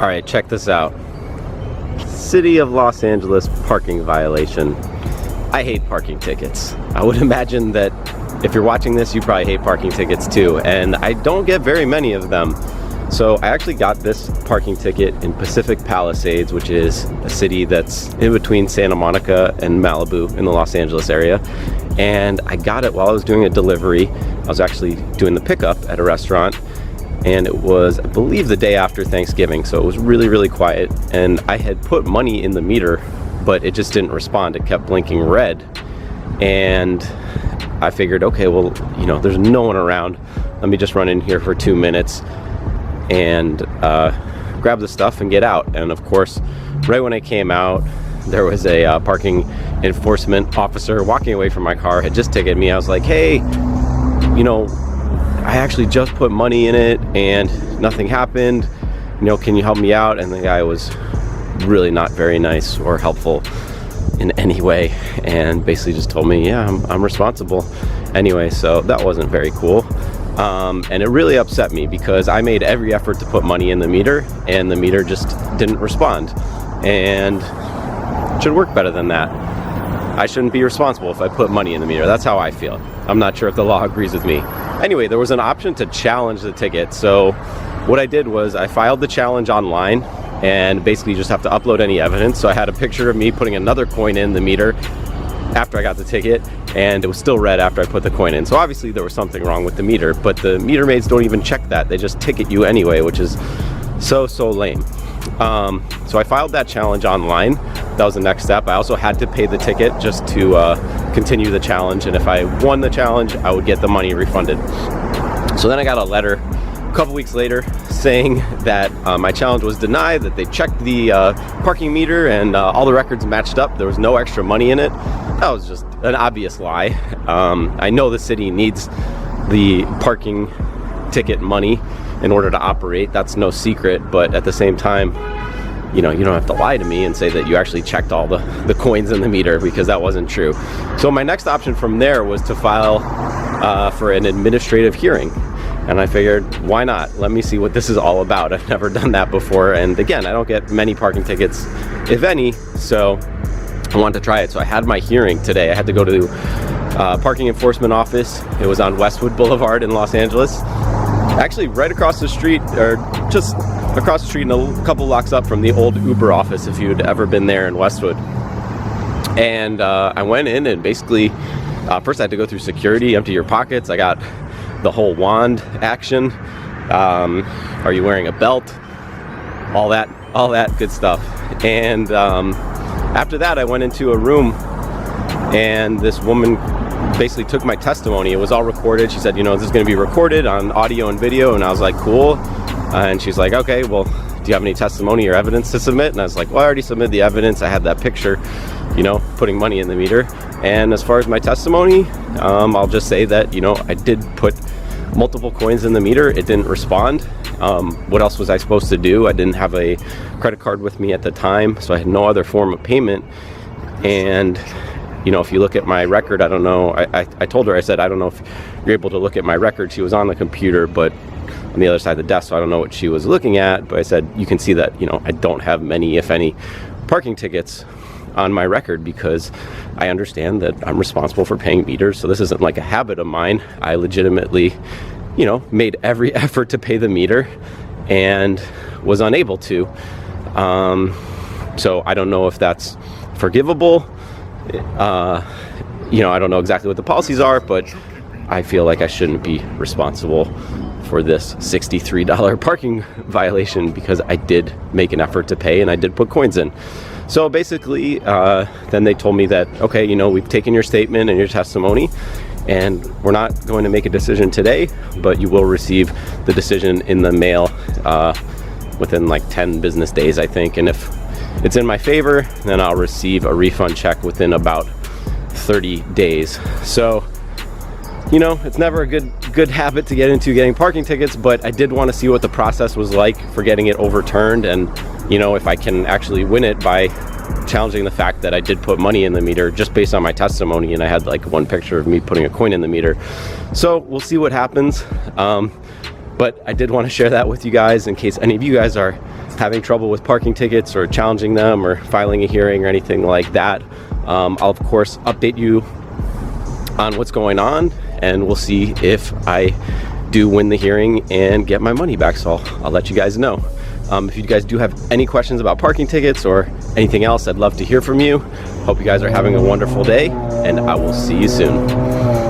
All right, check this out. City of Los Angeles parking violation. I hate parking tickets. I would imagine that if you're watching this, you probably hate parking tickets too, and I don't get very many of them. So I actually got this parking ticket in Pacific Palisades, which is a city that's in between Santa Monica and Malibu in the Los Angeles area. And I got it while I was doing a delivery. I was actually doing the pickup at a restaurant, and it was, I believe, the day after Thanksgiving, so it was really, really quiet. And I had put money in the meter, but it just didn't respond. It kept blinking red. And I figured, okay, well, you know, there's no one around. Let me just run in here for 2 minutes and grab the stuff and get out. And of course, right when I came out, there was a parking enforcement officer walking away from my car, had just ticketed me. I was like, hey, you know, I actually just put money in it and nothing happened. You know, can you help me out? And the guy was really not very nice or helpful in any way, and basically just told me, yeah, I'm responsible. Anyway, so that wasn't very cool. And it really upset me because I made every effort to put money in the meter and the meter just didn't respond. And it should work better than that. I shouldn't be responsible if I put money in the meter. That's how I feel. I'm not sure if the law agrees with me. Anyway, there was an option to challenge the ticket. So what I did was I filed the challenge online and basically just have to upload any evidence. So I had a picture of me putting another coin in the meter after I got the ticket, and it was still red after I put the coin in. So obviously there was something wrong with the meter, but the meter maids don't even check that. They just ticket you anyway, which is so lame. So I filed that challenge online. That was the next step. I also had to pay the ticket just to continue the challenge, and if I won the challenge, I would get the money refunded. So then I got a letter a couple weeks later saying that my challenge was denied, that they checked the parking meter and all the records matched up. There was no extra money in it. That was just an obvious lie. I know the city needs the parking ticket money in order to operate. That's no secret, but at the same time, you know, you don't have to lie to me and say that you actually checked all the coins in the meter, because that wasn't true. So my next option from there was to file for an administrative hearing. And I figured, why not? Let me see what this is all about. I've never done that before. And again, I don't get many parking tickets, if any, so I wanted to try it. So I had my hearing today. I had to go to the parking enforcement office. It was on Westwood Boulevard in Los Angeles. Actually, right across the street, or just across the street and a couple blocks up from the old Uber office, if you'd ever been there in Westwood. And I went in and basically, first I had to go through security, empty your pockets. I got the whole wand action. Are you wearing a belt? All that good stuff. And after that, I went into a room, and this woman basically took my testimony. It was all recorded. She said, you know, this is going to be recorded on audio and video. And I was like, cool. And she's like, okay, well, do you have any testimony or evidence to submit? And I was like, well, I already submitted the evidence. I had that picture, you know, putting money in the meter. And as far as my testimony, I'll just say that, you know, I did put multiple coins in the meter. It didn't respond. What else was I supposed to do? I didn't have a credit card with me at the time, so I had no other form of payment. And you know, if you look at my record, I don't know, I told her, I said, I don't know if you're able to look at my record. She was on the computer, but on the other side of the desk, so I don't know what she was looking at. But I said, you can see that, you know, I don't have many, if any, parking tickets on my record, because I understand that I'm responsible for paying meters. So this isn't like a habit of mine. I legitimately, you know, made every effort to pay the meter and was unable to. So I don't know if that's forgivable. You know, I don't know exactly what the policies are, but I feel like I shouldn't be responsible for this $63 parking violation, because I did make an effort to pay and I did put coins in. So basically, then they told me that, okay, you know, we've taken your statement and your testimony, and we're not going to make a decision today, but you will receive the decision in the mail within like 10 business days, I think. And if it's in my favor, then I'll receive a refund check within about 30 days. So, you know, it's never a good habit to get into, getting parking tickets, but I did want to see what the process was like for getting it overturned, and, you know, if I can actually win it by challenging the fact that I did put money in the meter just based on my testimony, and I had like one picture of me putting a coin in the meter. So we'll see what happens. But I did want to share that with you guys in case any of you guys are having trouble with parking tickets or challenging them or filing a hearing or anything like that. I'll of course update you on what's going on, and we'll see if I do win the hearing and get my money back. So I'll let you guys know. If you guys do have any questions about parking tickets or anything else, I'd love to hear from you. Hope you guys are having a wonderful day, and I will see you soon.